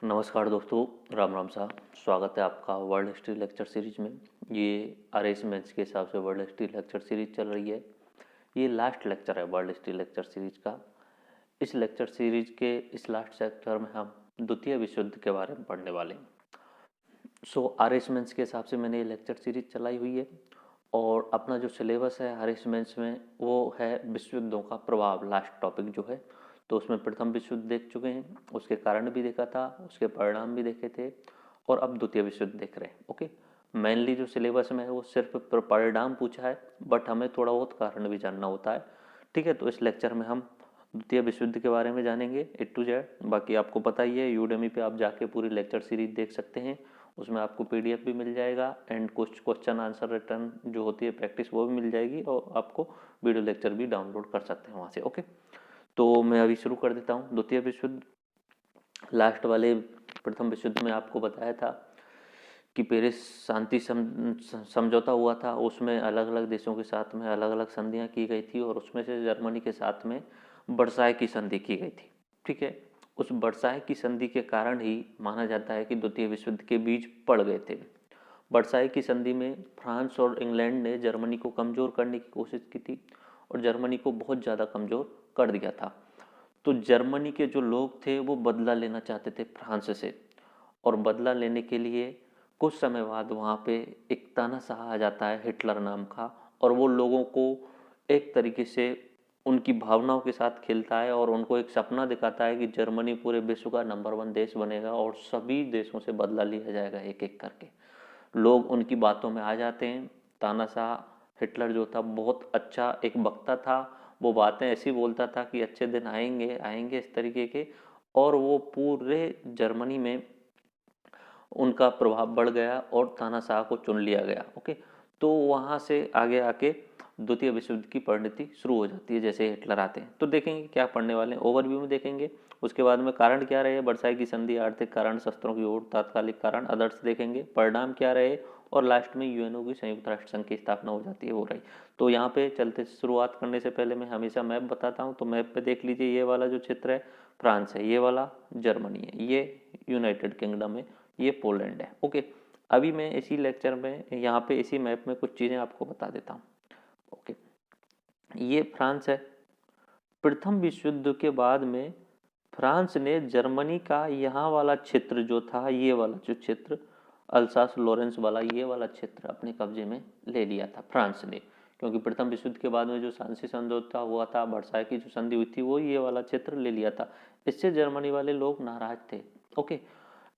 नमस्कार दोस्तों, राम राम साहब। स्वागत है आपका वर्ल्ड हिस्ट्री लेक्चर सीरीज में। ये आरएस मैथ्स के हिसाब से वर्ल्ड हिस्ट्री लेक्चर सीरीज चल रही है। ये लास्ट लेक्चर है वर्ल्ड हिस्ट्री लेक्चर सीरीज का। इस लेक्चर सीरीज के इस लास्ट लेक्चर में हम द्वितीय विश्व युद्ध के बारे में पढ़ने वाले हैं। आरएस मैथ्स के हिसाब से मैंने ये लेक्चर सीरीज चलाई हुई है और अपना जो सिलेबस है आरएस मैथ्स में वो है विश्व युद्धों का प्रभाव, लास्ट टॉपिक जो है। तो उसमें प्रथम विश्व युद्ध देख चुके हैं, उसके कारण भी देखा था, उसके परिणाम भी देखे थे और अब द्वितीय विश्व युद्ध देख रहे हैं। ओके, मेनली जो सिलेबस में है वो सिर्फ परिणाम पूछा है, बट हमें थोड़ा बहुत कारण भी जानना होता है। ठीक है, तो इस लेक्चर में हम द्वितीय विश्व युद्ध के बारे में जानेंगे ए टू जेड। बाकी आपको पता ही है, यूडेमी पे आप जाके पूरी लेक्चर सीरीज देख सकते हैं। उसमें आपको पीडीएफ भी मिल जाएगा एंड कुछ क्वेश्चन आंसर रिटर्न जो होती है प्रैक्टिस वो भी मिल जाएगी और आपको वीडियो लेक्चर भी डाउनलोड कर सकते हैं वहाँ से। ओके, तो मैं अभी शुरू कर देता हूँ। द्वितीय विश्व युद्ध, लास्ट वाले प्रथम विश्व युद्ध में आपको बताया था कि पेरिस शांति समझौता हुआ था। उसमें अलग अलग देशों के साथ में अलग अलग संधियाँ की गई थी और उसमें से जर्मनी के साथ में वर्साय की संधि की गई थी। ठीक है, उस वर्साय की संधि के कारण ही माना जाता है कि द्वितीय विश्व युद्ध के बीज पड़ गए थे। वर्साय की संधि में फ्रांस और इंग्लैंड ने जर्मनी को कमज़ोर करने की कोशिश की थी और जर्मनी को बहुत ज़्यादा कमज़ोर कर दिया था। तो जर्मनी के जो लोग थे वो बदला लेना चाहते थे फ्रांस से, और बदला लेने के लिए कुछ समय बाद वहाँ पे एक तानाशाह आ जाता है हिटलर नाम का, और वो लोगों को एक तरीके से उनकी भावनाओं के साथ खेलता है और उनको एक सपना दिखाता है कि जर्मनी पूरे विश्व का नंबर 1 देश बनेगा और सभी देशों से बदला लिया जाएगा एक एक करके। लोग उनकी बातों में आ जाते हैं। तानाशाह हिटलर जो था बहुत अच्छा एक वक्ता था, वो बातें ऐसी बोलता था कि अच्छे दिन आएंगे आएंगे इस तरीके के, और वो पूरे जर्मनी में उनका प्रभाव बढ़ गया और तानाशाह को चुन लिया गया। ओके, तो वहाँ से आगे आके द्वितीय विश्व युद्ध की परिणति शुरू हो जाती है जैसे हिटलर आते हैं। तो देखेंगे क्या पढ़ने वाले हैं, ओवरव्यू में देखेंगे। उसके बाद में कारण क्या रहे, वर्साई की संधि, आर्थिक कारण, शस्त्रों की ओर, तात्कालिक कारण, आदर्श देखेंगे, परिणाम क्या रहे, और लास्ट में यूएनओ की संयुक्त राष्ट्र संघ की स्थापना हो जाती है, हो रही। तो यहाँ पे चलते शुरुआत करने से पहले मैं हमेशा मैप बताता हूँ। तो मैप पे देख लीजिए, ये वाला जो क्षेत्र है फ्रांस है, ये वाला जर्मनी है, ये यूनाइटेड किंगडम है, ये पोलैंड है। ओके, अभी मैं इसी लेक्चर में यहाँ पे इसी मैप में कुछ चीज़ें आपको बता देता हूँ। ओके, ये फ्रांस है। प्रथम विश्व युद्ध के बाद में फ्रांस ने जर्मनी का यहाँ वाला क्षेत्र जो था, ये वाला जो क्षेत्र अल्सास लॉरेंस वाला, ये वाला क्षेत्र अपने कब्जे में ले लिया था फ्रांस ने। क्योंकि प्रथम विश्व युद्ध के बाद में जो शांति समझौता हुआ था, वर्साय की जो संधि हुई थी, वो ये वाला क्षेत्र ले लिया था। इससे जर्मनी वाले लोग नाराज थे। ओके,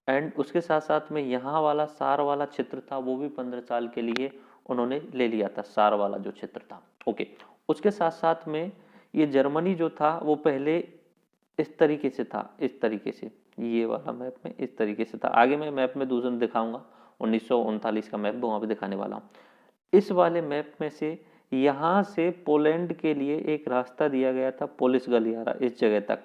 एंड उसके साथ साथ में यहाँ वाला सार वाला क्षेत्र था, वो भी 15 साल के लिए उन्होंने ले लिया था, सार वाला जो क्षेत्र था। ओके, उसके साथ साथ में ये जर्मनी जो था वो पहले इस तरीके से था, इस तरीके से, ये वाला मैप में इस तरीके से था। आगे मैं मैप में दूसरा दिखाऊंगा, 1939 का मैप वहाँ पे दिखाने वाला हूँ। इस वाले मैप में से यहाँ से पोलैंड के लिए एक रास्ता दिया गया था, पोलिस गलियारा, इस जगह तक,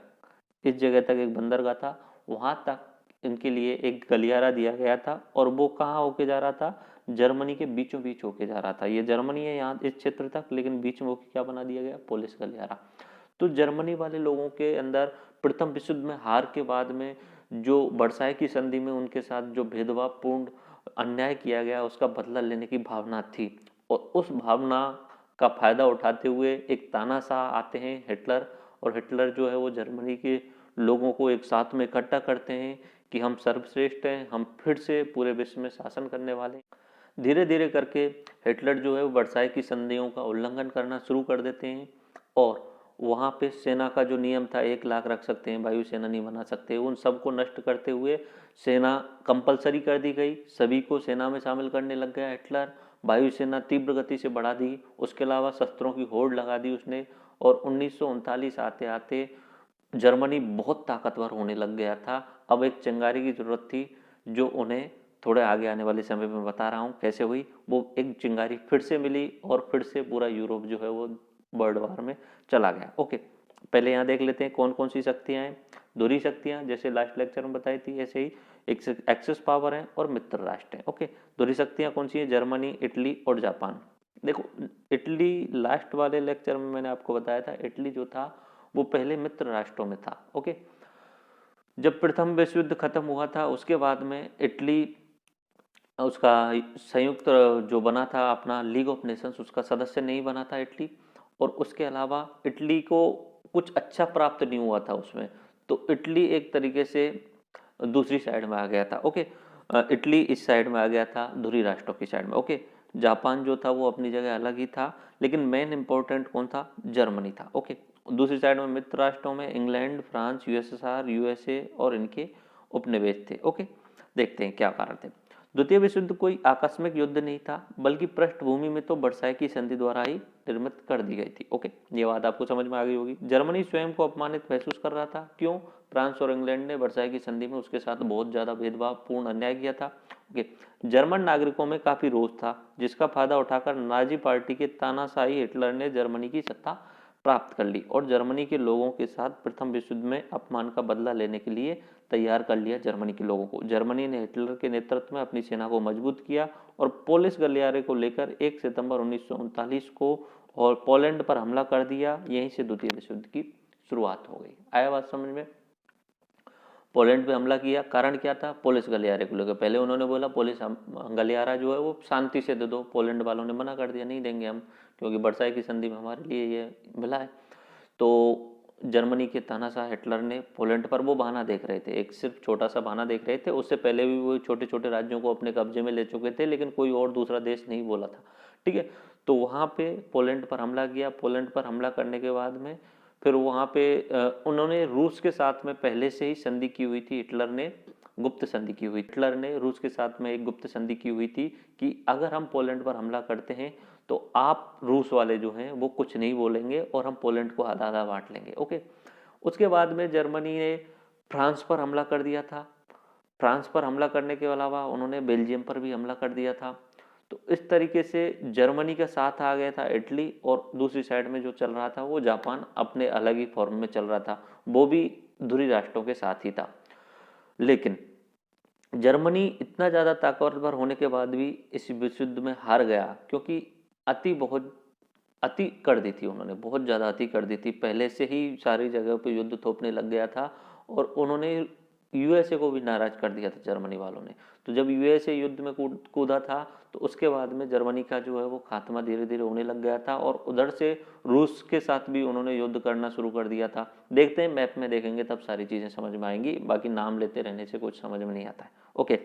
इस जगह तक एक बंदरगाह था, वहाँ तक इनके लिए एक गलियारा दिया गया था। और वो कहाँ होके जा रहा था, जर्मनी के बीचों बीच होके जा रहा था। ये जर्मनी है यहाँ इस क्षेत्र तक, लेकिन बीच में होके क्या बना दिया गया, पोलिस गलियारा। तो जर्मनी वाले लोगों के अंदर प्रथम विश्व युद्ध में हार के बाद में जो वर्साय की संधि में उनके साथ जो भेदभावपूर्ण अन्याय किया गया, उसका बदला लेने की भावना थी। और उस भावना का फायदा उठाते हुए एक तानाशाह आते हैं हिटलर, और हिटलर जो है वो जर्मनी के लोगों को एक साथ में इकट्ठा करते हैं कि हम सर्वश्रेष्ठ हैं, हम फिर से पूरे विश्व में शासन करने वाले हैं। धीरे धीरे करके हिटलर जो है वो वर्साय की संधियों का उल्लंघन करना शुरू कर देते हैं, और वहाँ पे सेना का जो नियम था 1 लाख रख सकते हैं, वायुसेना नहीं बना सकते, उन सबको नष्ट करते हुए सेना कंपलसरी कर दी गई, सभी को सेना में शामिल करने लग गया हिटलर। वायुसेना तीव्र गति से बढ़ा दी, उसके अलावा शस्त्रों की होड़ लगा दी उसने। और 1939 आते आते जर्मनी बहुत ताकतवर होने लग गया था। अब एक चिंगारी की जरूरत थी, जो उन्हें थोड़े आगे आने वाले समय में बता रहा हूँ कैसे हुई। वो एक चिंगारी फिर से मिली और फिर से पूरा यूरोप जो है वो वर्ल्ड वार में चला गया। ओके, पहले यहाँ देख लेते हैं कौन कौन सी शक्तियाँ हैं। दोहरी शक्तियाँ, जैसे लास्ट लेक्चर में बताई थी, ऐसे ही एक एक्सेस पावर है और मित्र राष्ट्र है। ओके, दोहरी शक्तियाँ कौन सी है, जर्मनी, इटली और जापान। देखो, इटली लास्ट वाले लेक्चर में मैंने आपको बताया था, इटली जो था वो पहले मित्र राष्ट्रों में था। ओके, जब प्रथम विश्व युद्ध खत्म हुआ था उसके बाद में इटली उसका संयुक्त जो बना था अपना लीग ऑफ नेशंस, उसका सदस्य नहीं बना था इटली। और उसके अलावा इटली को कुछ अच्छा प्राप्त नहीं हुआ था उसमें, तो इटली एक तरीके से दूसरी साइड में आ गया था। ओके, इटली इस साइड में आ गया था धुरी राष्ट्रों की साइड में। ओके, जापान जो था वो अपनी जगह अलग ही था, लेकिन मेन इंपॉर्टेंट कौन था? जर्मनी था। ओके, दूसरी साइड में मित्र राष्ट्रों में इंग्लैंड, फ्रांस, यूएसएसआर, यूएसए और इनके उपनिवेश थे। ओके, देखते हैं क्या कारण थे। द्वितीय विश्व युद्ध कोई आकस्मिक युद्ध नहीं था, बल्कि पृष्ठभूमि में तो वर्साई की संधि द्वारा ही निर्मित कर दी गई थी। ओके, ये बात आपको समझ में आ गई होगी। जर्मनी स्वयं को अपमानित महसूस कर रहा था। क्यों? फ्रांस और इंग्लैंड ने वर्साई की संधि में उसके साथ बहुत ज्यादा भेदभावपूर्ण अन्याय किया था। ओके, जर्मन नागरिकों में काफी रोष था, जिसका फायदा उठाकर नाजी पार्टी के तानाशाही हिटलर ने जर्मनी की सत्ता प्राप्त कर ली और जर्मनी के लोगों के साथ प्रथम विश्व युद्ध में अपमान का बदला लेने के लिए तैयार कर लिया जर्मनी के लोगों को। जर्मनी ने हिटलर के नेतृत्व में अपनी सेना को मजबूत किया और पोलिश गलियारे को लेकर 1 सितंबर 1939 को और पोलैंड पर हमला कर दिया। यहीं से द्वितीय विश्व युद्ध की शुरुआत हो गई। आया बात समझ में? पोलैंड पे हमला किया, कारण क्या था? पोलिश गलियारे को लेकर। पहले उन्होंने बोला पोलिश गलियारा जो है वो शांति से दे दो, पोलैंड वालों ने मना कर दिया, नहीं देंगे हम, क्योंकि वर्साई की संधि में हमारे लिए ये मिला है। तो जर्मनी के तानाशाह हिटलर ने पोलैंड पर वो बहाना देख रहे थे, एक सिर्फ छोटा सा बहाना देख रहे थे। उससे पहले भी वो छोटे छोटे राज्यों को अपने कब्जे में ले चुके थे, लेकिन कोई और दूसरा देश नहीं बोला था। ठीक है, तो वहाँ पे पोलैंड पर हमला किया। पोलैंड पर हमला करने के बाद में फिर वहाँ पे उन्होंने रूस के साथ में पहले से ही संधि की हुई थी। हिटलर ने गुप्त संधि की हुई, हिटलर ने रूस के साथ में एक गुप्त संधि की हुई थी कि अगर हम पोलैंड पर हमला करते हैं तो आप रूस वाले जो हैं वो कुछ नहीं बोलेंगे और हम पोलैंड को आधा आधा बांट लेंगे। ओके, उसके बाद में जर्मनी ने फ्रांस पर हमला कर दिया था। फ्रांस पर हमला करने के अलावा उन्होंने बेल्जियम पर भी हमला कर दिया था। तो इस तरीके से जर्मनी का साथ आ गया था इटली, और दूसरी साइड में जो चल रहा था वो जापान अपने अलग ही फॉर्म में चल रहा था, वो भी धुरी राष्ट्रों के साथ ही था। लेकिन जर्मनी इतना ज़्यादा ताकतवर होने के बाद भी इस विश्व युद्ध में हार गया, क्योंकि बहुत अति कर दी थी उन्होंने, बहुत ज़्यादा अति कर दी थी। पहले से ही सारी जगह पे युद्ध थोपने लग गया था और उन्होंने यूएसए को भी नाराज कर दिया था जर्मनी वालों ने। तो जब यूएसए युद्ध में कूदा था तो उसके बाद में जर्मनी का जो है वो खात्मा धीरे धीरे होने लग गया था, और उधर से रूस के साथ भी उन्होंने युद्ध करना शुरू कर दिया था। देखते हैं, मैप में देखेंगे तब सारी चीज़ें समझ में आएंगी, बाकी नाम लेते रहने से कुछ समझ में नहीं आता है। ओके,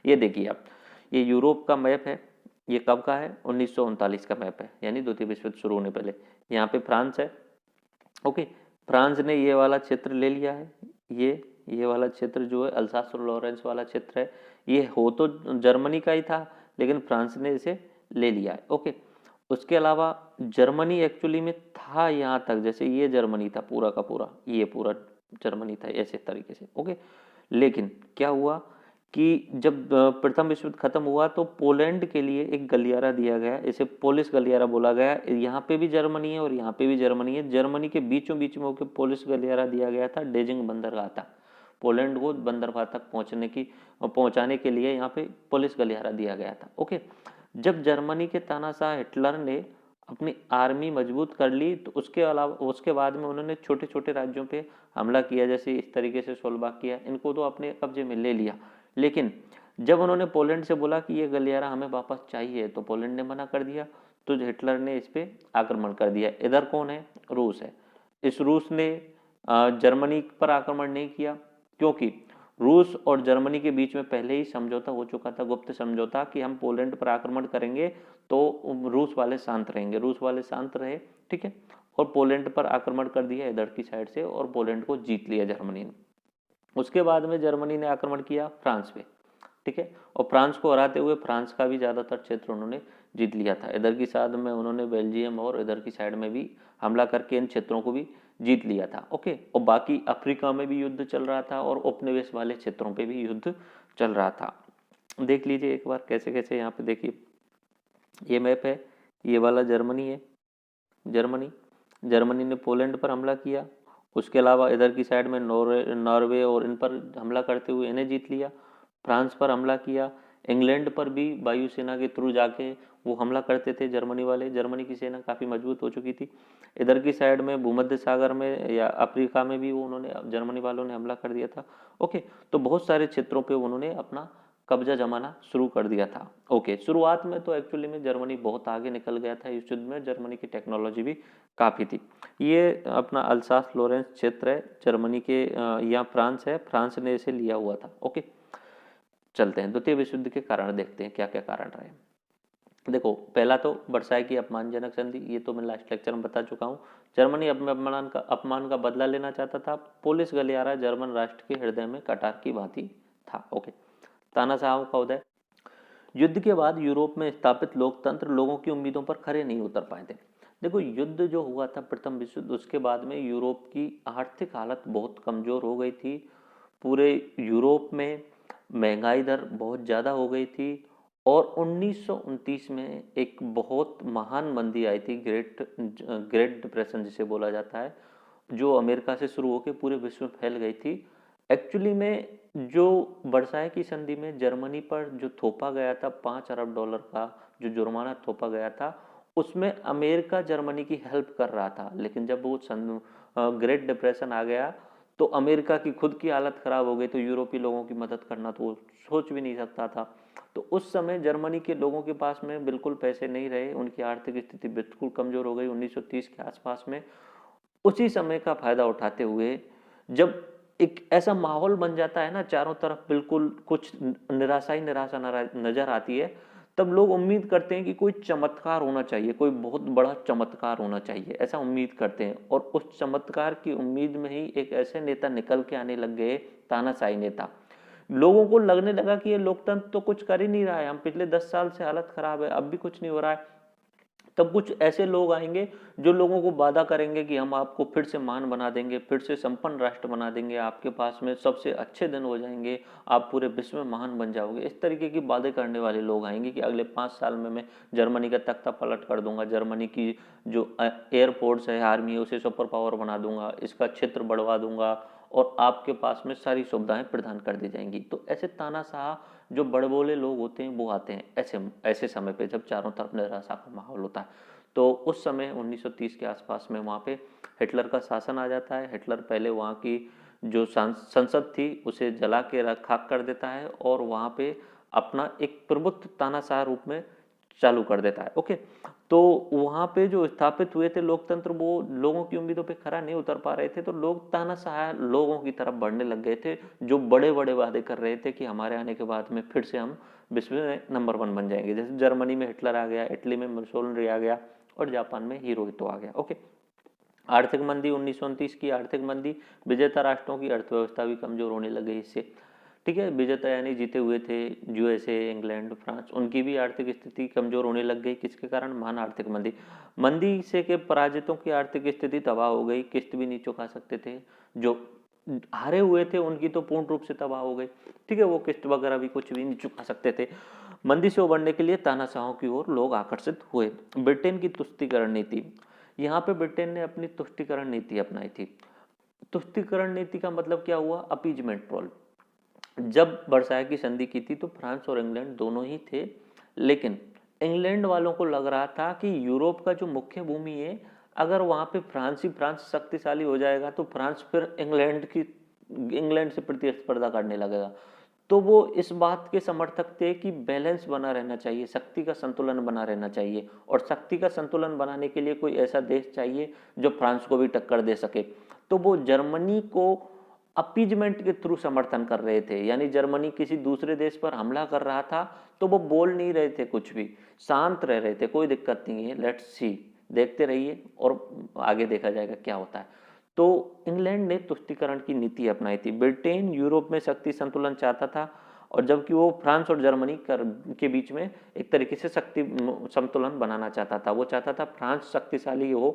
ये देखिए आप, ये यूरोप का मैप है। ये कब का है? 1939 का मैप है, यानी द्वितीय विश्व युद्ध शुरू होने पहले। यहाँ पे फ्रांस है। ओके, फ्रांस ने ये वाला क्षेत्र ले लिया है। ये वाला क्षेत्र जो है अल्सास और लॉरेंस वाला क्षेत्र है, ये हो तो जर्मनी का ही था, लेकिन फ्रांस ने इसे ले लिया है। ओके, उसके अलावा जर्मनी एक्चुअली में था यहाँ तक, जैसे ये जर्मनी था पूरा का पूरा, ये पूरा जर्मनी था ऐसे तरीके से। ओके, लेकिन क्या हुआ कि जब प्रथम विश्व युद्ध खत्म हुआ तो पोलैंड के लिए एक गलियारा दिया गया, इसे पोलिश गलियारा बोला गया। यहाँ पे भी जर्मनी है और यहाँ पे भी जर्मनी है। जर्मनी के बीचों बीच में होकर पोलिश गलियारा दिया गया था डेजिंग बंदरगाह तक। पोलैंड को बंदरगाह तक पहुंचाने के लिए यहाँ पे पोलिश गलियारा दिया गया था। ओके, जब जर्मनी के तानाशाह हिटलर ने अपनी आर्मी मजबूत कर ली तो उसके बाद में उन्होंने छोटे छोटे राज्यों पे हमला किया, जैसे इस तरीके से स्लोवाकिया, इनको तो अपने कब्जे में ले लिया। लेकिन जब उन्होंने पोलैंड से बोला कि ये गलियारा हमें वापस चाहिए, तो पोलैंड ने मना कर दिया, तो हिटलर ने इस पे आक्रमण कर दिया। इधर कौन है? रूस है। इस रूस ने जर्मनी पर आक्रमण नहीं किया, क्योंकि रूस और जर्मनी के बीच में पहले ही समझौता हो चुका था, गुप्त समझौता, कि हम पोलैंड पर आक्रमण करेंगे तो रूस वाले शांत रहेंगे। रूस वाले शांत रहे, ठीक है, और पोलैंड पर आक्रमण कर दिया इधर की साइड से, और पोलैंड को जीत लिया जर्मनी ने। उसके बाद में जर्मनी ने आक्रमण किया फ्रांस पे, ठीक है, और फ्रांस को हराते हुए फ्रांस का भी ज़्यादातर क्षेत्र उन्होंने जीत लिया था। इधर की साइड में उन्होंने बेल्जियम और इधर की साइड में भी हमला करके इन क्षेत्रों को भी जीत लिया था। ओके, और बाकी अफ्रीका में भी युद्ध चल रहा था और उपनिवेश वाले क्षेत्रों पे भी युद्ध चल रहा था। देख लीजिए एक बार कैसे कैसे, यहाँ पे देखिए ये मैप है, ये वाला जर्मनी है। जर्मनी ने पोलैंड पर हमला किया। उसके अलावा इधर की साइड में नॉर्वे और इन पर हमला करते हुए इन्हें जीत लिया। फ्रांस पर हमला किया, इंग्लैंड पर भी वायुसेना के थ्रू जाके वो हमला करते थे जर्मनी वाले। जर्मनी की सेना काफ़ी मजबूत हो चुकी थी। इधर की साइड में भूमध्य सागर में या अफ्रीका में भी वो उन्होंने जर्मनी वालों ने हमला कर दिया था। ओके, तो बहुत सारे क्षेत्रों पे उन्होंने अपना कब्जा जमाना शुरू कर दिया था। ओके, शुरुआत में तो एक्चुअली में जर्मनी बहुत आगे निकल गया था इस युद्ध में, जर्मनी की टेक्नोलॉजी भी काफ़ी थी। ये अपना अल्सास फ्लोरेंस क्षेत्र है जर्मनी के, या फ्रांस है, फ्रांस ने इसे लिया हुआ था। ओके, चलते हैं द्वितीय विश्व युद्ध के कारण देखते हैं क्या क्या कारण रहे। देखो, पहला तो वर्साई की अपमानजनक संधि, ये तो मैं लास्ट लेक्चर में बता चुका हूँ। जर्मनी अपने अपमान का बदला लेना चाहता था। पोलिश गलियारा जर्मन राष्ट्र के हृदय में कटार की भांति था। ओके, तानाशाहों का उदय। युद्ध के बाद यूरोप में स्थापित लोकतंत्र लोगों की उम्मीदों पर खरे नहीं उतर पाए थे। देखो, युद्ध जो हुआ था प्रथम विश्व युद्ध, उसके बाद में यूरोप की आर्थिक हालत बहुत कमजोर हो गई थी। पूरे यूरोप में महंगाई दर बहुत ज़्यादा हो गई थी और 1929 में एक बहुत महान मंदी आई थी, ग्रेट डिप्रेशन जिसे बोला जाता है, जो अमेरिका से शुरू होकर पूरे विश्व में फैल गई थी। एक्चुअली में जो वर्साई की संधि में जर्मनी पर जो थोपा गया था $5 अरब का जो जुर्माना थोपा गया था, उसमें अमेरिका जर्मनी की हेल्प कर रहा था। लेकिन जब वो ग्रेट डिप्रेशन आ गया तो अमेरिका की खुद की हालत खराब हो गई, तो यूरोपीय लोगों की मदद करना तो वो सोच भी नहीं सकता था। तो उस समय जर्मनी के लोगों के पास में बिल्कुल पैसे नहीं रहे, उनकी आर्थिक स्थिति बिल्कुल कमजोर हो गई 1930 के आसपास में। उसी समय का फायदा उठाते हुए जब एक ऐसा माहौल बन जाता है ना, चारों तरफ बिल्कुल कुछ निराशा ही निराशा नजर आती है, तब लोग उम्मीद करते हैं कि कोई चमत्कार होना चाहिए, कोई बहुत बड़ा चमत्कार होना चाहिए, ऐसा उम्मीद करते हैं। और उस चमत्कार की उम्मीद में ही एक ऐसे नेता निकल के आने लग गए, तानाशाही नेता। लोगों को लगने लगा कि ये लोकतंत्र तो कुछ कर ही नहीं रहा है, हम पिछले 10 साल से हालत खराब है, अब भी कुछ नहीं हो रहा है। तब कुछ ऐसे लोग आएंगे जो लोगों को वादा करेंगे कि हम आपको फिर से महान बना देंगे, फिर से संपन्न राष्ट्र बना देंगे, आपके पास में सबसे अच्छे दिन हो जाएंगे, आप पूरे विश्व में महान बन जाओगे। इस तरीके की वादे करने वाले लोग आएंगे कि अगले 5 साल में मैं जर्मनी का तख्ता पलट कर दूंगा, जर्मनी की जो एयरफोर्स है, आर्मी है, उसे सुपर पावर बना दूंगा, इसका क्षेत्र बढ़वा दूंगा और आपके पास में सारी सुविधाएं प्रदान कर दी जाएंगी। तो ऐसे तानाशाह जो बड़बोले लोग होते हैं वो आते हैं ऐसे ऐसे समय पे जब चारों तरफ निराशा का माहौल होता है। तो उस समय 1930 के आसपास में वहाँ पे हिटलर का शासन आ जाता है। हिटलर पहले वहाँ की जो संसद थी उसे जला के खाक कर देता है और वहाँ पे अपना एक प्रभुत्व तानाशाह रूप में चालू कर देता है। ओके, तो वहाँ पे जो स्थापित हुए थे लोकतंत्र, वो लोगों की उम्मीदों पे खरा नहीं उतर पा रहे थे, तो लोग तानाशाह लोगों की तरफ बढ़ने लग गए थे, जो बड़े बड़े वादे कर रहे थे कि हमारे आने के बाद में फिर से हम विश्व में नंबर 1 बन जाएंगे। जैसे जर्मनी में हिटलर आ गया, इटली में मुसोलिनी आ गया और जापान में हिरोहितो आ गया। ओके, आर्थिक मंदी, 1929 की आर्थिक मंदी, विजेता राष्ट्रों की अर्थव्यवस्था भी कमजोर होने लग गई इससे। ठीक है, विजेता यानी जीते हुए थे यूएसए, इंग्लैंड, फ्रांस, उनकी भी आर्थिक स्थिति कमजोर होने लग गई। किसके कारण? महान आर्थिक मंदी। मंदी से के पराजितों की आर्थिक स्थिति तबाह हो गई, किस्त भी नहीं चुका सकते थे। जो हारे हुए थे उनकी तो पूर्ण रूप से तबाह हो गई। ठीक है, वो किस्त वगैरह भी कुछ भी नहीं चुका सकते थे। मंदी से उबरने के लिए तानाशाहों की ओर लोग आकर्षित हुए। ब्रिटेन की तुष्टीकरण नीति, यहाँ पे ब्रिटेन ने अपनी तुष्टीकरण नीति अपनाई थी। तुष्टीकरण नीति का मतलब क्या हुआ? Appeasement policy. जब वर्साई की संधि की थी तो फ्रांस और इंग्लैंड दोनों ही थे, लेकिन इंग्लैंड वालों को लग रहा था कि यूरोप का जो मुख्य भूमि है, अगर वहां पे फ्रांस शक्तिशाली हो जाएगा तो फ्रांस फिर इंग्लैंड से प्रतिस्पर्धा करने लगेगा। तो वो इस बात के समर्थक थे कि बैलेंस बना रहना चाहिए, शक्ति का संतुलन बना रहना चाहिए, और शक्ति का संतुलन बनाने के लिए कोई ऐसा देश चाहिए जो फ्रांस को भी टक्कर दे सके। तो वो जर्मनी को अपीजमेंट के थ्रू समर्थन कर रहे थे, यानी जर्मनी किसी दूसरे देश पर हमला कर रहा था तो वो बोल नहीं रहे थे, कुछ भी शांत रह रहे थे, कोई दिक्कत नहीं है, लेट्स सी, देखते रहिए और आगे देखा जाएगा क्या होता है। तो इंग्लैंड ने तुष्टीकरण की नीति अपनाई थी। ब्रिटेन यूरोप में शक्ति संतुलन चाहता था, और जबकि वो फ्रांस और जर्मनी के बीच में एक तरीके से शक्ति संतुलन बनाना चाहता था। वो चाहता था फ्रांस शक्तिशाली हो,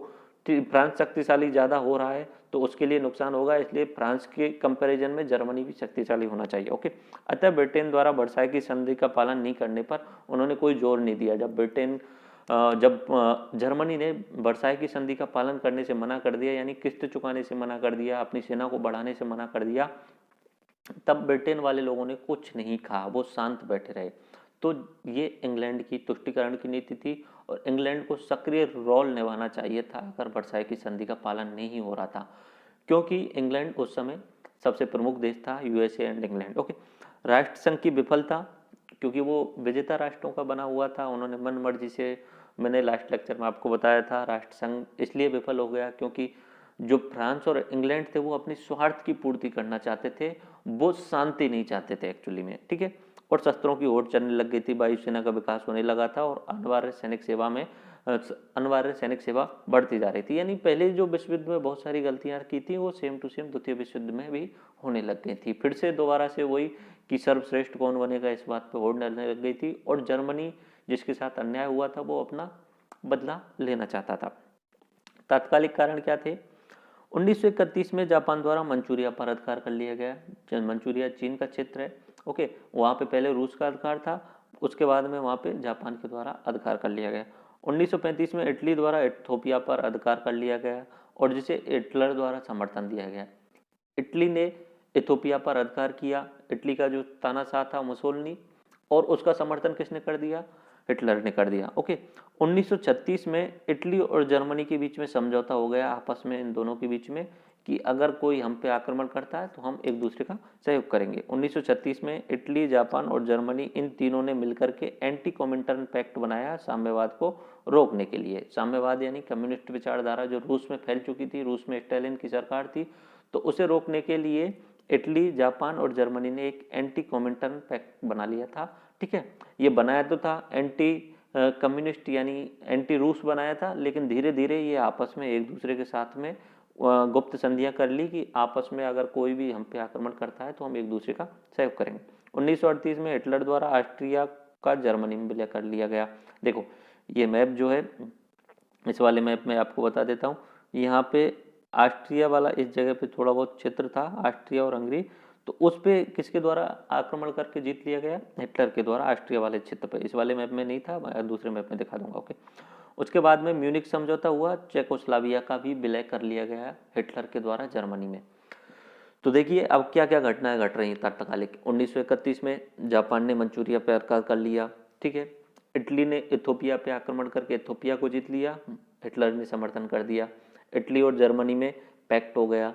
फ्रांस शक्तिशाली ज़्यादा हो रहा है तो उसके लिए नुकसान होगा, इसलिए फ्रांस के कंपैरिजन में जर्मनी भी शक्तिशाली होना चाहिए। ओके, अतः ब्रिटेन द्वारा वर्साई की संधि का पालन नहीं करने पर उन्होंने कोई जोर नहीं दिया। जब जर्मनी ने वर्साई की संधि का पालन करने से मना कर दिया, यानी किस्त चुकाने से मना कर दिया, अपनी सेना को बढ़ाने से मना कर दिया, तब ब्रिटेन वाले लोगों ने कुछ नहीं कहा, वो शांत बैठे रहे। तो ये इंग्लैंड की तुष्टीकरण की नीति थी और इंग्लैंड को सक्रिय रोल निभाना चाहिए था अगर वर्साई की संधि का पालन नहीं हो रहा था, क्योंकि इंग्लैंड उस समय सबसे प्रमुख देश था, यूएसए एंड इंग्लैंड। ओके, राष्ट्र संघ की विफलता, क्योंकि वो विजेता राष्ट्रों का बना हुआ था, उन्होंने मन मर्जी से, मैंने लास्ट लेक्चर में आपको बताया था, राष्ट्र संघ इसलिए विफल हो गया क्योंकि जो फ्रांस और इंग्लैंड थे वो अपनी स्वार्थ की पूर्ति करना चाहते थे, वो शांति नहीं चाहते थे एक्चुअली में, ठीक है। और शस्त्रों की होड़ चलने लग गई थी, वायुसेना का विकास होने लगा था और अनिवार्य सैनिक सेवा बढ़ती जा रही थी। यानी पहले जो विश्व युद्ध में बहुत सारी गलतियां की थी वो सेम टू सेम द्वितीय विश्व युद्ध में भी होने लग गई थी। फिर से दोबारा से वही कि सर्वश्रेष्ठ कौन बनेगा इस बात पे होड़ डलने लग गई थी और जर्मनी जिसके साथ अन्याय हुआ था वो अपना बदला लेना चाहता था। तात्कालिक कारण क्या थे? 1931 में जापान द्वारा मंचूरिया पर अधिकार कर लिया गया। मंचूरिया चीन का क्षेत्र है, ओके। वहाँ पे पहले रूस का अधिकार था, उसके बाद में वहाँ पे जापान के द्वारा अधिकार कर लिया गया। 1935 में इटली द्वारा इथोपिया पर अधिकार कर लिया गया और जिसे हिटलर द्वारा समर्थन दिया गया। इटली ने इथोपिया पर अधिकार किया, इटली का जो तानाशाह था मुसोलिनी, और उसका समर्थन किसने कर दिया? हिटलर ने कर दिया, ओके। 1936 में इटली और जर्मनी के बीच में समझौता हो गया आपस में, इन दोनों के बीच में, कि अगर कोई हम पे आक्रमण करता है तो हम एक दूसरे का सहयोग करेंगे। 1936 में इटली, जापान और जर्मनी इन तीनों ने मिलकर के एंटी कॉमिंटर्न पैक्ट बनाया साम्यवाद को रोकने के लिए। साम्यवाद यानी कम्युनिस्ट विचारधारा जो रूस में फैल चुकी थी, रूस में स्टालिन की सरकार थी, तो उसे रोकने के लिए इटली, जापान और जर्मनी ने एक एंटी कॉमिंटर्न पैक्ट बना लिया था, ठीक है। ये बनाया तो था एंटी कम्युनिस्ट यानी एंटी रूस बनाया था, लेकिन धीरे धीरे ये आपस में एक दूसरे के साथ में गुप्त संधियां कर ली कि आपस में अगर कोई भी हम पे आक्रमण करता है तो हम एक दूसरे का सहयोग करेंगे। 1938 में हिटलर द्वारा ऑस्ट्रिया का जर्मनी में विलय कर लिया गया। देखो ये मैप जो है, इस वाले मैप में आपको बता देता हूँ, यहाँ पे ऑस्ट्रिया वाला इस जगह पे थोड़ा बहुत क्षेत्र था, ऑस्ट्रिया और हंगरी, तो उस पे किसके द्वारा आक्रमण करके जीत लिया गया? हिटलर के द्वारा ऑस्ट्रिया वाले क्षेत्र पे। इस वाले मैप में नहीं था, मैं दूसरे मैप में दिखा दूंगा, ओके। उसके बाद में म्यूनिक समझौता हुआ, चेकोस्लाविया का भी विलय कर लिया गया हिटलर के द्वारा जर्मनी में। तो देखिए अब क्या क्या घटनाएं घट रही तात्कालिक। 1931 में जापान ने मंचूरिया पे अधिकार कर लिया, ठीक है। इटली ने इथोपिया पे आक्रमण करके इथोपिया को जीत लिया, हिटलर ने समर्थन कर दिया। इटली और जर्मनी में पैक्ट हो गया।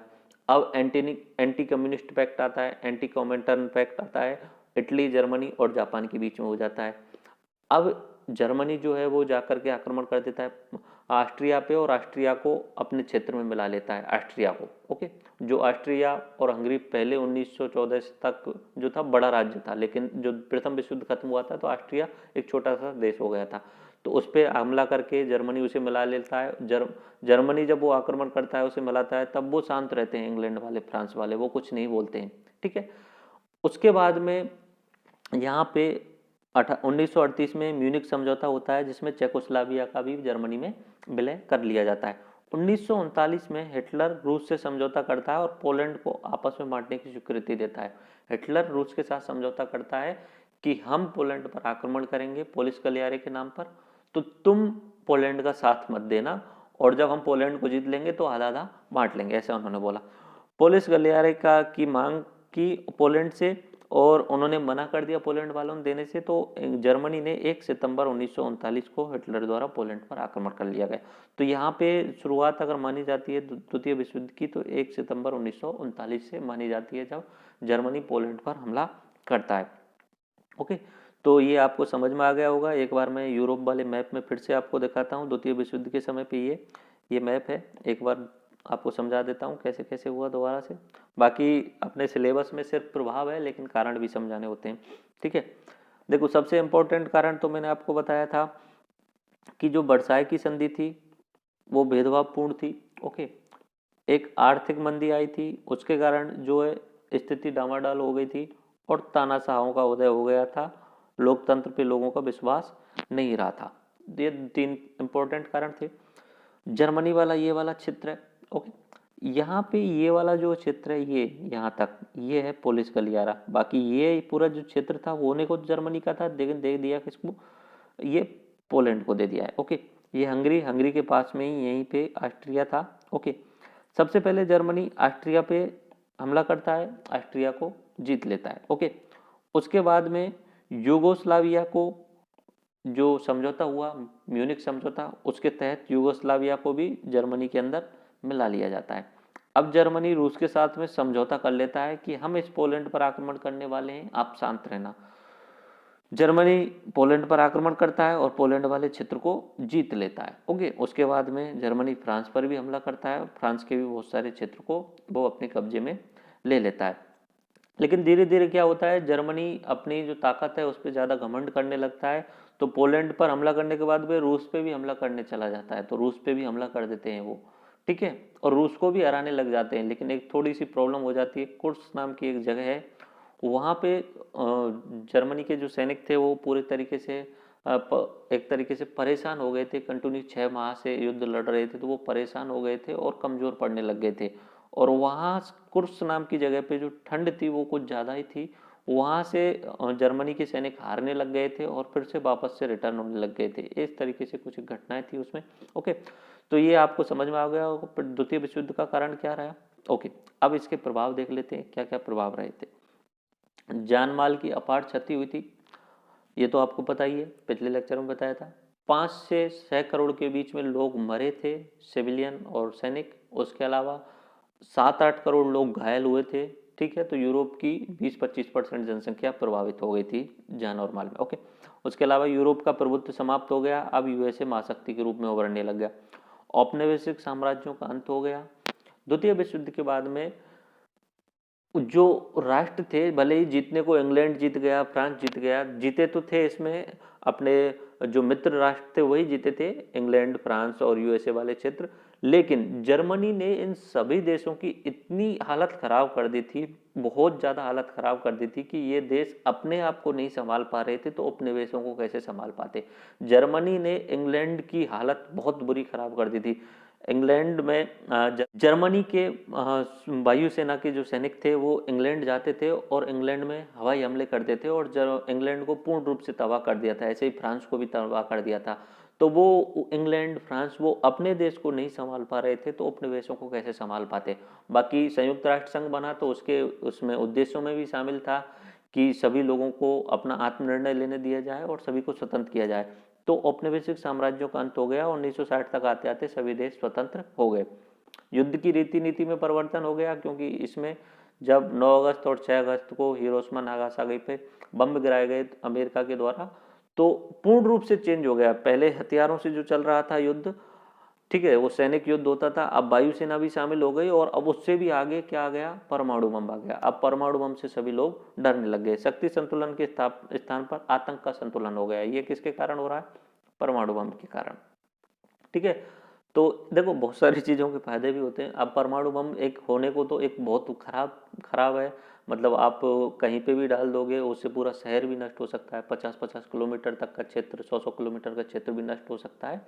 अब एंटी कम्युनिस्ट पैक्ट आता है, एंटी कॉमिंटर्न पैक्ट आता है, इटली, जर्मनी और जापान के बीच में हो जाता है। अब जर्मनी जो है वो जाकर के आक्रमण कर देता है ऑस्ट्रिया पे और ऑस्ट्रिया को अपने क्षेत्र में मिला लेता है, ऑस्ट्रिया को, ओके। जो ऑस्ट्रिया और हंगरी पहले 1914 तक जो था बड़ा राज्य था, लेकिन जो प्रथम विश्व युद्ध खत्म हुआ था तो ऑस्ट्रिया एक छोटा सा देश हो गया था, तो उस पर हमला करके जर्मनी उसे मिला लेता है। जर्मनी जब वो आक्रमण करता है, उसे मिलाता है, तब वो शांत रहते हैं, इंग्लैंड वाले, फ्रांस वाले, वो कुछ नहीं बोलते हैं, ठीक है। उसके बाद में यहाँ पे 1938 में म्यूनिक समझौता होता है जिसमें चेकोस्लाविया का भी जर्मनी में विलय कर लिया जाता है। 1939 में हिटलर रूस से समझौता करता है और पोलैंड को आपस में बांटने की स्वीकृति देता है। हिटलर रूस के साथ समझौता करता है कि हम पोलैंड पर आक्रमण करेंगे पोलिस गलियारे के नाम पर, तो तुम पोलैंड का साथ मत देना, और जब हम पोलैंड को जीत लेंगे तो आधा आधा बांट लेंगे, ऐसा उन्होंने बोला। पोलिस गलियारे का की मांग की पोलैंड से, और उन्होंने मना कर दिया पोलैंड वालों ने देने से, तो जर्मनी ने 1 सितंबर 1939 को हिटलर द्वारा पोलैंड पर आक्रमण कर लिया गया। तो यहाँ पे शुरुआत अगर मानी जाती है द्वितीय विश्व युद्ध की तो 1 सितंबर 1939 से मानी जाती है, जब जर्मनी पोलैंड पर हमला करता है, ओके। तो ये आपको समझ में आ गया होगा। एक बार मैं यूरोप वाले मैप में फिर से आपको दिखाता हूँ, द्वितीय विश्व युद्ध के समय पे ये मैप है, एक बार आपको समझा देता हूँ कैसे कैसे हुआ दोबारा से। बाकी अपने सिलेबस में सिर्फ प्रभाव है, लेकिन कारण भी समझाने होते हैं, ठीक है। देखो सबसे इम्पोर्टेंट कारण तो मैंने आपको बताया था कि जो वर्साई की संधि थी वो भेदभावपूर्ण थी, ओके। एक आर्थिक मंदी आई थी, उसके कारण जो है स्थिति डामाडोल हो गई थी और तानाशाहों का उदय हो गया था, लोकतंत्र पे लोगों का विश्वास नहीं रहा था। ये 3 इंपॉर्टेंट कारण थे। जर्मनी वाला ये वाला क्षेत्र है, ओके। यहाँ पे ये वाला जो क्षेत्र है, ये यहाँ तक ये है पोलिस गलियारा, बाकी ये पूरा जो क्षेत्र था वो होने को जर्मनी का था, लेकिन दे दिया किसको? ये पोलैंड को दे दिया है, ओके। ये हंगरी के पास में ही यहीं पे ऑस्ट्रिया था, ओके। सबसे पहले जर्मनी ऑस्ट्रिया पे हमला करता है, ऑस्ट्रिया को जीत लेता है, ओके। उसके बाद में यूगोस्लाविया को जो समझौता हुआ, म्यूनिख समझौता, उसके तहत यूगोस्लाविया को भी जर्मनी के अंदर मिला लिया जाता है। अब जर्मनी रूस के साथ में समझौता कर लेता है कि हम इस पोलैंड पर आक्रमण करने वाले हैं, आप शांत रहना। जर्मनी पोलैंड पर आक्रमण करता है और पोलैंड वाले क्षेत्र को जीत लेता है। ओके, उसके बाद में जर्मनी फ्रांस पर भी हमला करता है, फ्रांस के भी बहुत सारे क्षेत्र को वो अपने कब्जे में ले लेता है। लेकिन धीरे धीरे क्या होता है, जर्मनी अपनी जो ताकत है उस पर ज़्यादा घमंड करने लगता है, तो पोलैंड पर हमला करने के बाद वे रूस पे भी हमला करने चला जाता है, तो रूस पे भी हमला कर देते हैं वो, ठीक है, और रूस को भी हराने लग जाते हैं। लेकिन एक थोड़ी सी प्रॉब्लम हो जाती है, कुर्स नाम की एक जगह है, वहाँ पे जर्मनी के जो सैनिक थे वो पूरे तरीके से एक तरीके से परेशान हो गए थे, कंटिन्यू 6 माह से युद्ध लड़ रहे थे, तो वो परेशान हो गए थे और कमज़ोर पड़ने लग गए थे। और वहाँ कुर्स नाम की जगह पे जो ठंड थी वो कुछ ज़्यादा ही थी, वहाँ से जर्मनी के सैनिक हारने लग गए थे और फिर से वापस से रिटर्न होने लग गए थे। इस तरीके से कुछ घटनाएं थी उसमें। ओके, तो ये आपको समझ में आ गया होगा द्वितीय विश्व युद्ध का कारण क्या रहा। ओके, अब इसके प्रभाव देख लेते हैं, क्या क्या प्रभाव रहे थे। जान माल की अपार क्षति हुई थी, ये तो आपको पता ही है, पिछले लेक्चर में बताया था। 5 से 6 करोड़ के बीच में लोग मरे थे, सिविलियन और सैनिक। उसके अलावा 7-8 करोड़ लोग घायल हुए थे, ठीक है। तो यूरोप की 20-25% जनसंख्या प्रभावित हो गई थी जान और माल में। ओके, उसके अलावा यूरोप का प्रभुत्व समाप्त हो गया, अब यूएसए महाशक्ति के रूप में उभरने लग गया। औपनिवेशिक साम्राज्यों का अंत हो गया। द्वितीय विश्व युद्ध के बाद में जो राष्ट्र थे, भले ही जीतने को इंग्लैंड जीत गया, फ्रांस जीत गया, जीते तो थे इसमें अपने जो मित्र राष्ट्र थे वही जीते थे, इंग्लैंड, फ्रांस और यूएसए वाले क्षेत्र। लेकिन जर्मनी ने इन सभी देशों की इतनी हालत खराब कर दी थी, बहुत ज़्यादा हालत खराब कर दी थी कि ये देश अपने आप को नहीं संभाल पा रहे थे, तो उपनिवेशों को कैसे संभाल पाते। जर्मनी ने इंग्लैंड की हालत बहुत बुरी खराब कर दी थी। इंग्लैंड में जर्मनी के वायुसेना के जो सैनिक थे वो इंग्लैंड जाते थे और इंग्लैंड में हवाई हमले करते थे और इंग्लैंड को पूर्ण रूप से तबाह कर दिया था। ऐसे ही फ्रांस को भी तबाह कर दिया था। तो वो इंग्लैंड, फ्रांस, वो अपने देश को नहीं संभाल पा रहे थे, तो उपनिवेशों को कैसे संभाल पाते। बाकी संयुक्त राष्ट्र संघ बना तो उसमें उद्देश्यों में भी शामिल था कि सभी लोगों को अपना आत्मनिर्णय लेने दिया जाए और सभी को स्वतंत्र किया जाए। तो औपनिवेशिक साम्राज्यों का अंत हो गया और 1960 तक आते आते सभी देश स्वतंत्र हो गए। युद्ध की रीति नीति में परिवर्तन हो गया, क्योंकि इसमें जब 9 अगस्त और 6 अगस्त को हिरोशिमा नागासाकी पे बम गिराए गए अमेरिका के द्वारा, तो पूर्ण रूप से चेंज हो गया। पहले हथियारों से जो चल रहा था युद्ध, ठीक है, वो सैनिक युद्ध होता था, अब वायुसेना भी शामिल हो गई और अब उससे भी आगे क्या आ गया, परमाणु बम आ गया। अब परमाणु बम से सभी लोग डरने लग गए। शक्ति संतुलन के स्थान पर आतंक का संतुलन हो गया। ये किसके कारण हो रहा है, परमाणु बम के कारण, ठीक है। तो देखो, बहुत सारी चीज़ों के फायदे भी होते हैं। अब परमाणु बम एक होने को तो एक बहुत खराब है, मतलब आप कहीं पे भी डाल दोगे उससे पूरा शहर भी नष्ट हो सकता है। 50-50 किलोमीटर तक का क्षेत्र, 100-100 किलोमीटर का क्षेत्र भी नष्ट हो सकता है।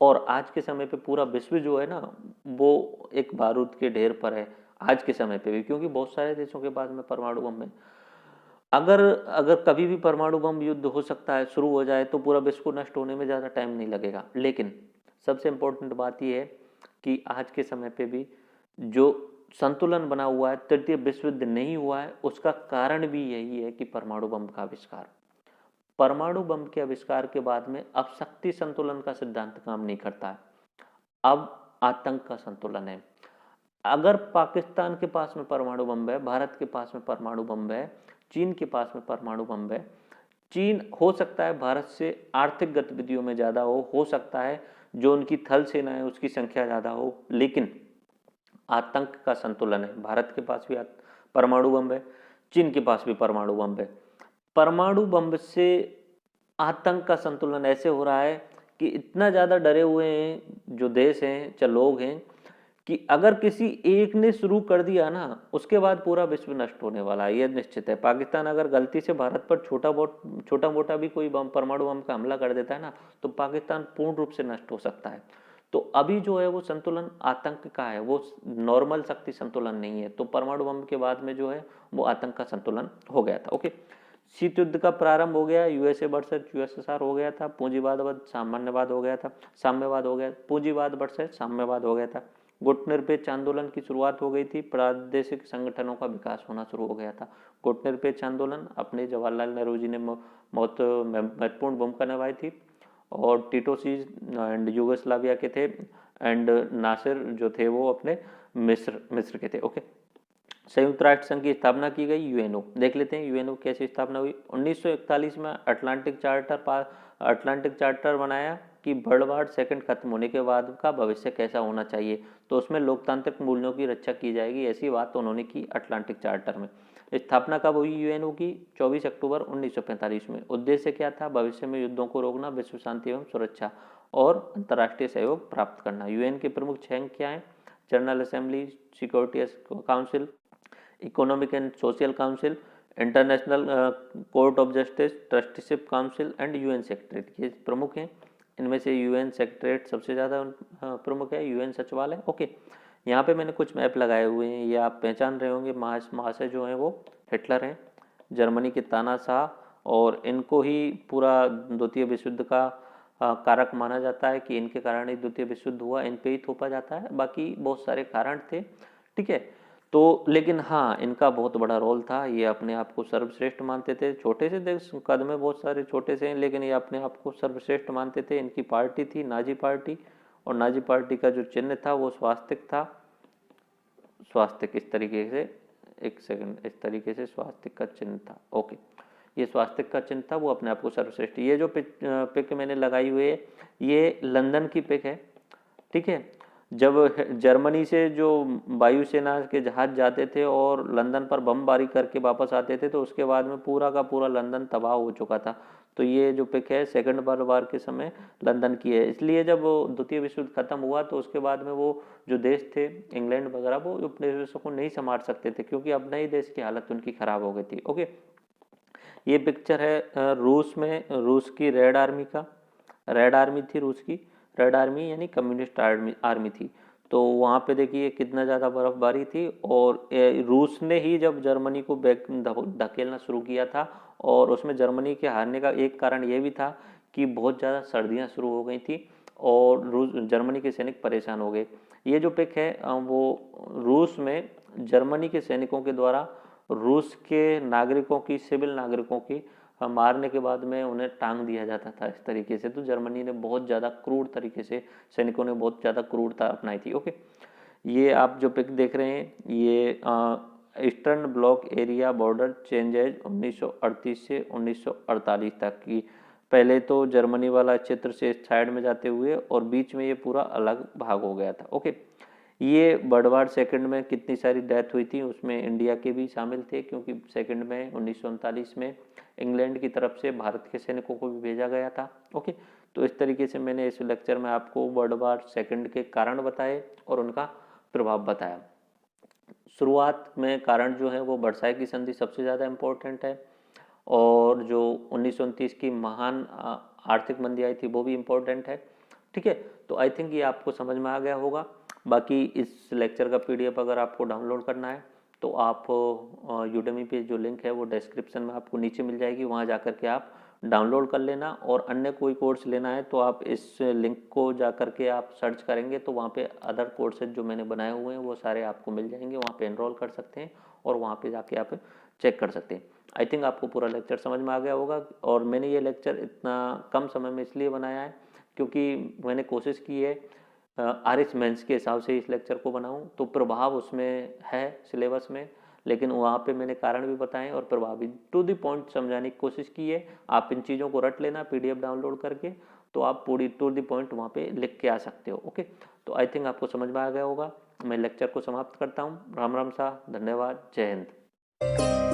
और आज के समय पे पूरा विश्व जो है ना, वो एक बारूद के ढेर पर है आज के समय पे भी, क्योंकि बहुत सारे देशों के पास में परमाणु बम है। अगर अगर कभी भी परमाणु बम युद्ध हो सकता है, शुरू हो जाए, तो पूरा विश्व को नष्ट होने में ज़्यादा टाइम नहीं लगेगा। लेकिन सबसे इम्पोर्टेंट बात यह है कि आज के समय पे भी जो संतुलन बना हुआ है, तृतीय विश्व युद्ध नहीं हुआ है, उसका कारण भी यही है कि परमाणु बम का आविष्कार। परमाणु बम के आविष्कार के बाद में अब शक्ति संतुलन का सिद्धांत काम नहीं करता है, अब आतंक का संतुलन है। अगर पाकिस्तान के पास में परमाणु बम है, भारत के पास में परमाणु बम है, चीन के पास में परमाणु बम है, चीन हो सकता है भारत से आर्थिक गतिविधियों में ज़्यादा हो सकता है जो उनकी थल सेना है उसकी संख्या ज़्यादा हो, लेकिन आतंक का संतुलन है। भारत के पास भी परमाणु बम है, चीन के पास भी परमाणु बम है। परमाणु बम से आतंक का संतुलन ऐसे हो रहा है कि इतना ज़्यादा डरे हुए हैं जो देश हैं, चाहे लोग हैं, कि अगर किसी एक ने शुरू कर दिया ना, उसके बाद पूरा विश्व नष्ट होने वाला है, ये निश्चित है। पाकिस्तान अगर गलती से भारत पर छोटा मोटा भी कोई परमाणु बम का हमला कर देता है ना, तो पाकिस्तान पूर्ण रूप से नष्ट हो सकता है। तो अभी जो है वो संतुलन आतंक का है, वो नॉर्मल शक्ति संतुलन नहीं है। तो परमाणु बम के बाद में जो है वो आतंक का संतुलन हो गया था। ओके, शीत युद्ध का प्रारंभ हो गया, यूएसए वर्सेस यूएसएसआर हो गया था, पूंजीवाद साम्यवाद हो गया था, पूंजीवाद वर्सेस साम्यवाद हो गया था। गुटनिरपेक्ष आंदोलन की शुरुआत हो गई थी, प्रादेशिक संगठनों का विकास होना शुरू हो गया था। गुटनिरपेक्ष आंदोलन अपने जवाहरलाल नेहरू जी ने बहुत महत्वपूर्ण भूमिका निभाई थी, और टीटो सीज एंड यूगोस्लाविया के थे, एंड नासिर जो थे वो अपने मिस्र के थे। ओके, संयुक्त राष्ट्र संघ की स्थापना की गई, यूएनओ देख लेते हैं यूएनओ कैसे स्थापना हुई। 1941 में अटलांटिक चार्टर बनाया कि वर्ल्ड वॉर सेकंड खत्म होने के बाद का भविष्य कैसा होना चाहिए, तो उसमें लोकतांत्रिक मूल्यों की रक्षा की जाएगी, ऐसी बात उन्होंने की अटलांटिक चार्टर में। स्थापना कब हुई यूएनओ की? 24 अक्टूबर 1945 में। उद्देश्य क्या था? भविष्य में युद्धों को रोकना, विश्व शांति एवं सुरक्षा और अंतर्राष्ट्रीय सहयोग प्राप्त करना। यूएन के प्रमुख 6 अंग क्या हैं? General assembly, security council, economic and social council, international court of justice, trusteeship council and UN secretary, ये प्रमुख हैं। इनमें से यूएन सेक्रेटरीट सबसे ज़्यादा प्रमुख है, यूएन सचिवालय। ओके, यहाँ पे मैंने कुछ मैप लगाए हुए हैं, ये आप पहचान रहे होंगे। महाशय जो हैं वो हिटलर हैं, जर्मनी के तानाशाह, और इनको ही पूरा द्वितीय विश्व युद्ध का कारक माना जाता है कि इनके कारण ही द्वितीय विश्व युद्ध हुआ, इन पे ही थोपा जाता है। बाकी बहुत सारे कारण थे, ठीक है। तो लेकिन हाँ, इनका बहुत बड़ा रोल था, ये अपने आप को सर्वश्रेष्ठ मानते थे। छोटे से देश कद में बहुत सारे छोटे से हैं, लेकिन ये अपने आप को सर्वश्रेष्ठ मानते थे। इनकी पार्टी थी नाजी पार्टी, और नाजी पार्टी का जो चिन्ह था वो स्वास्तिक था। स्वास्तिक इस तरीके से, एक सेकंड, इस तरीके से स्वास्तिक का चिन्ह था। ओके, ये स्वास्तिक का चिन्ह था, वो अपने आप को सर्वश्रेष्ठ। ये जो पिक मैंने लगाई हुई है, ये लंदन की पिक है, ठीक है। जब जर्मनी से जो वायुसेना के जहाज जाते थे और लंदन पर बमबारी करके वापस आते थे, तो उसके बाद में पूरा का पूरा लंदन तबाह हो चुका था। तो ये जो पिक है सेकंड वर्ल्ड वॉर के समय लंदन की है। इसलिए जब द्वितीय विश्व युद्ध खत्म हुआ तो उसके बाद में वो जो देश थे इंग्लैंड वगैरह, वो अपने देशों को नहीं संभाल सकते थे, क्योंकि अब नई देश की हालत उनकी खराब हो गई थी। ओके, ये पिक्चर है रूस में, रूस की रेड आर्मी का। रेड आर्मी थी रूस की, रेड आर्मी यानी कम्युनिस्ट आर्मी थी। तो वहाँ पे देखिए कितना ज़्यादा बर्फबारी थी, और रूस ने ही जब जर्मनी को धकेलना शुरू किया था, और उसमें जर्मनी के हारने का एक कारण ये भी था कि बहुत ज़्यादा सर्दियाँ शुरू हो गई थी और जर्मनी के सैनिक परेशान हो गए। ये जो पिक है वो रूस में जर्मनी के सैनिकों के द्वारा रूस के नागरिकों की, सिविल नागरिकों की मारने के बाद में उन्हें टांग दिया जाता था इस तरीके से। तो जर्मनी ने बहुत ज़्यादा क्रूर तरीके से, सैनिकों ने बहुत ज़्यादा क्रूरता अपनाई थी। ओके, ये आप जो पिक देख रहे हैं, ये eastern block area border changes 1938 से 1948 तक की। पहले तो जर्मनी वाला क्षेत्र से साइड में जाते हुए, और बीच में ये पूरा अलग भाग हो गया था। ओके, ये वर्ल्ड वॉर सेकंड में कितनी सारी डेथ हुई थी, उसमें इंडिया के भी शामिल थे, क्योंकि सेकंड में 1939 में इंग्लैंड की तरफ से भारत के सैनिकों को भी भेजा गया था। ओके, तो इस तरीके से मैंने इस लेक्चर में आपको वर्ल्ड वॉर सेकंड के कारण बताए और उनका प्रभाव बताया। शुरुआत में कारण जो है वो वर्साई की संधि सबसे ज़्यादा इम्पोर्टेंट है, और जो 1929 की महान आर्थिक मंदी आई थी वो भी इम्पोर्टेंट है, ठीक है। तो आई थिंक ये आपको समझ में आ गया होगा। बाकी इस लेक्चर का पीडीएफ अगर आपको डाउनलोड करना है तो आप यूडेमी पे जो लिंक है वो डिस्क्रिप्शन में आपको नीचे मिल जाएगी, वहाँ जाकर के आप डाउनलोड कर लेना। और अन्य कोई कोर्स लेना है तो आप इस लिंक को जाकर के आप सर्च करेंगे तो वहाँ पे अदर कोर्सेज जो मैंने बनाए हुए हैं वो सारे आपको मिल जाएंगे, वहाँ पे एनरोल कर सकते हैं और वहाँ पे जाके आप चेक कर सकते हैं। आई थिंक आपको पूरा लेक्चर समझ में आ गया होगा। और मैंने ये लेक्चर इतना कम समय में इसलिए बनाया है क्योंकि मैंने कोशिश की है आरएस मेंस के हिसाब से इस लेक्चर को बनाऊं, तो प्रभाव उसमें है सिलेबस में, लेकिन वहाँ पे मैंने कारण भी बताए और प्रभाव भी टू द पॉइंट समझाने की कोशिश की है। आप इन चीज़ों को रट लेना पीडीएफ डाउनलोड करके, तो आप पूरी टू द पॉइंट वहाँ पे लिख के आ सकते हो। ओके, तो आई थिंक आपको समझ में आ गया होगा। मैं लेक्चर को समाप्त करता हूँ। राम राम सा, धन्यवाद, जय हिंद।